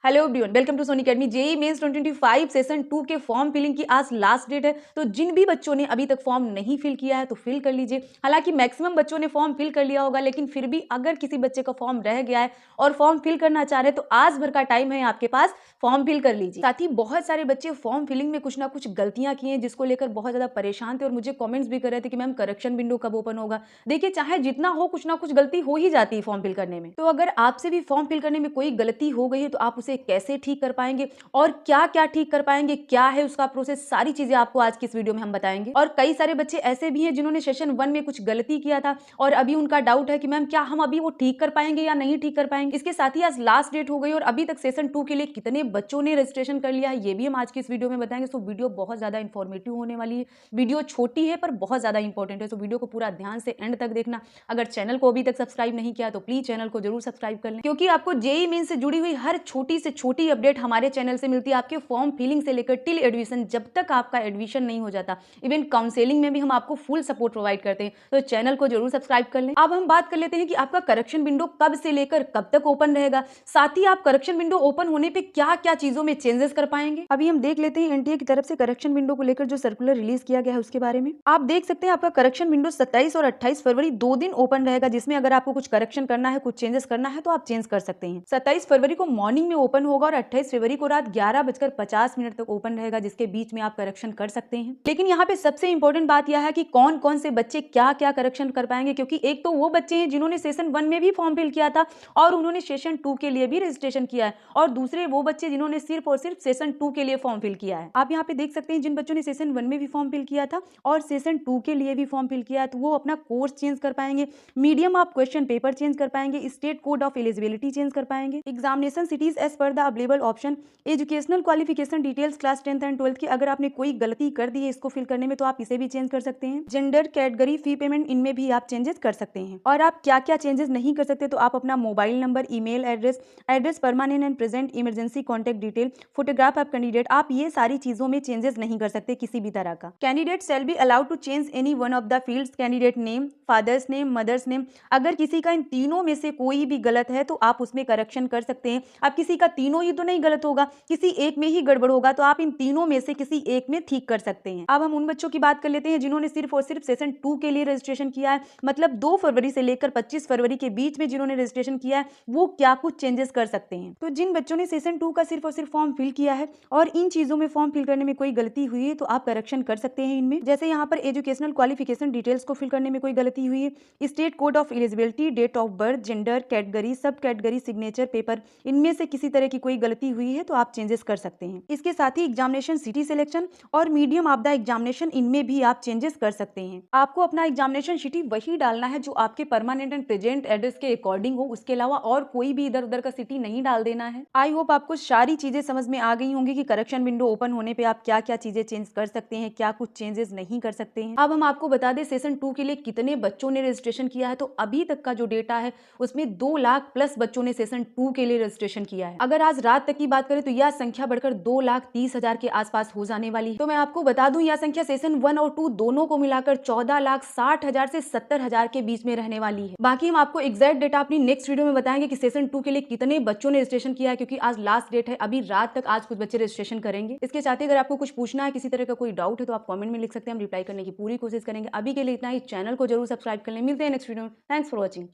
Hello everyone, welcome to Soni academy. JEE mains 2025 session 2 के form filling की आज last date है। तो जिन भी बच्चों ने अभी तक फॉर्म नहीं फिल किया है तो फिल कर लीजिए। हालांकि मैक्सिमम बच्चों ने फॉर्म फिल कर लिया होगा, लेकिन फिर भी अगर किसी बच्चे का फॉर्म रह गया है और फॉर्म फिल करना चाह रहे हैं तो आज भर का टाइम है आपके पास, फॉर्म फिल कर लीजिए। साथ ही बहुत सारे बच्चे फॉर्म फिलिंग में कुछ ना कुछ गलतियां किए हैं, जिसको लेकर बहुत ज्यादा परेशान थे और मुझे कॉमेंट्स भी कर रहे थे कि मैम करेक्शन विंडो कब ओपन होगा। देखिए, चाहे जितना हो कुछ ना कुछ गलती हो ही जाती है फॉर्म फिल करने में। तो अगर आपसे भी फॉर्म फिल करने में कोई गलती हो गई है तो आप उसे कैसे ठीक कर पाएंगे और क्या क्या ठीक कर पाएंगे, क्या है उसका प्रोसेस, सारी चीजें आपको आज की इस वीडियो में हम बताएंगे। और कई सारे बच्चे ऐसे भी हैं जिन्होंने सेशन 1 में कुछ गलती किया था और अभी उनका डाउट है कि मैम क्या हम अभी वो ठीक कर पाएंगे या नहीं ठीक कर पाएंगे। इसके साथ ही आज लास्ट डेट हो गई और अभी तक सेशन 2 के लिए कितने बच्चों ने रजिस्ट्रेशन कर लिया है ये भी हम आज की इस वीडियो में बताएंगे। तो वीडियो बहुत ज्यादा इंफॉर्मेटिव होने वाली है। वीडियो छोटी है पर बहुत ज्यादा इंपॉर्टेंट है, तो वीडियो को पूरा ध्यान से एंड तक देखना। अगर चैनल को अभी तक सब्सक्राइब नहीं किया तो प्लीज चैनल को जरूर सब्सक्राइब कर लें, क्योंकि आपको जेईई मेंस से जुड़ी हुई हर छोटी से छोटी अपडेट हमारे चैनल से मिलती है। आपके फॉर्म फिलिंग से लेकर टिल एडमिशन, जब तक आपका एडमिशन नहीं हो जाता, इवन काउंसलिंग में भी हम आपको फुल सपोर्ट प्रोवाइड करते हैं। तो चैनल को जरूर सब्सक्राइब कर लें। अब हम बात कर लेते हैं कि आपका करेक्शन विंडो कब से लेकर कब तक ओपन रहेगा, साथ ही आप करेक्शन विंडो ओपन होने पे क्या क्या चीजों में चेंजेस कर पाएंगे। अभी हम देख लेते हैं एनटीए की तरफ से करेक्शन विंडो को लेकर जो सर्कुलर रिलीज किया गया है उसके बारे में। आप देख सकते हैं आपका करेक्शन विंडो 27 और 28 फरवरी 2 दिन ओपन रहेगा, जिसमें अगर आपको कुछ करेक्शन करना है, कुछ चेंजेस करना है तो आप चेंज कर सकते हैं। 27 फरवरी को मॉर्निंग में ओपन होगा और 28 फरवरी को रात 11:50 तक ओपन रहेगा, जिसके बीच में आप करेक्शन कर सकते हैं। लेकिन यहाँ पे सबसे इंपॉर्टेंट बात यह है कि कौन कौन से बच्चे क्या क्या करेक्शन कर पाएंगे, क्योंकि एक तो वो बच्चे हैं जिन्होंने सेशन 1 में भी फॉर्म फिल किया था और उन्होंने सेशन 2 के लिए भी रजिस्ट्रेशन किया है, और दूसरे वो बच्चे जिन्होंने सिर्फ और सिर्फ सेशन 2 के लिए फॉर्म फिल किया है। आप यहाँ पे देख सकते हैं जिन बच्चों ने सेशन 1 में भी फॉर्म फिल किया था और सेशन 2 के लिए भी फॉर्म फिल किया है, तो वो अपना कोर्स चेंज कर पाएंगे, medium of question paper change कर पाएंगे, state code of eligibility change कर पाएंगे, examination cities as per the available option, educational qualification details class 10th and 12th की अगर आपने कोई गलती कर दी है इसको फिल करने में तो आप इसे भी चेंज कर सकते हैं। जेंडर, कैटेगरी, फी पेमेंट, इनमें भी आप चेंजेस कर सकते हैं। और आप क्या क्या चेंजेस नहीं कर सकते, तो आप अपना mobile number, email address permanent and present, emergency contact detail, photograph of candidate, आप ये सारी चीजों में चेंजेस नहीं कर सकते किसी भी तरह का। Candidate shall be allowed to change any one of the fields, candidate name, father's name, mother's name. अगर किसी का इन तीनों में से कोई भी गलत है तो आप उसमें करेक्शन कर सकते हैं। अब किसी का तीनों ही तो नहीं गलत होगा, किसी एक में ही गड़बड़ होगा, तो आप इन तीनों में से किसी एक में ठीक कर सकते हैं। अब हम उन बच्चों की बात कर लेते हैं जिन्होंने सिर्फ और सिर्फ सेशन 2 के लिए रजिस्ट्रेशन किया है, मतलब 2 फरवरी से लेकर 25 फरवरी के बीच में जिन्होंने रजिस्ट्रेशन किया है वो क्या कुछ चेंजेस कर सकते हैं। तो जिन बच्चों ने सेशन 2 का सिर्फ और सिर्फ फॉर्म फिल किया है और इन चीजों में फॉर्म फिल करने में कोई गलती हुई है तो आप करेक्शन कर सकते हैं इनमें। जैसे यहाँ पर एजुकेशनल क्वालिफिकेशन डिटेल्स को फिल करने में कोई गलती हुई है, state code of eligibility, date of birth, gender, category, sub category, signature paper, इनमें से किसी तरह की कोई गलती हुई है तो आप चेंजेस कर सकते हैं। इसके साथ ही एग्जामिनेशन सिटी सिलेक्शन और मीडियम ऑफ द एग्जामिनेशन, इनमें भी आप चेंजेस कर सकते हैं। आपको अपना एग्जामिनेशन सिटी वही डालना है जो आपके परमानेंट एंड प्रेजेंट एड्रेस के अकॉर्डिंग हो, उसके अलावा और कोई भी इधर उधर का सिटी नहीं डाल देना है। आई होप आपको सारी चीजें समझ में आ गई होंगी कि करेक्शन विंडो ओपन होने पे आप क्या क्या चीजें चेंज कर सकते हैं, क्या कुछ चेंजेस नहीं कर सकते हैं। अब हम आपको बता दें सेशन 2 के लिए कितने बच्चों ने रजिस्ट्रेशन किया है। तो अभी तक का जो डेटा है उसमें 2 लाख प्लस बच्चों ने सेशन 2 के लिए रजिस्ट्रेशन किया है। अगर आज रात तक की बात करें तो यह संख्या बढ़कर 2,30,000 के आसपास हो जाने वाली है। तो मैं आपको बता दूं यह संख्या सेशन 1 और 2 दोनों को मिलाकर 14,60,000 से 70,000 के बीच में रहने वाली है। बाकी हम आपको एग्जैक्ट डेटा अपनी नेक्स्ट वीडियो में बताएंगे कि सेशन 2 के लिए कितने बच्चों ने रजिस्ट्रेशन किया है, क्योंकि आज लास्ट डेट है, अभी रात तक आज कुछ बच्चे रजिस्ट्रेशन करेंगे। इसके साथ ही अगर आपको कुछ पूछना है, किसी तरह का कोई डाउट है तो आप कमेंट में लिख सकते हैं, हम रिप्लाई करने की पूरी कोशिश करेंगे। अभी के लिए इतना ही, चैनल को जरूर सब्सक्राइब कर लें। मिलते हैं नेक्स्ट वीडियो में। Thanks for watching.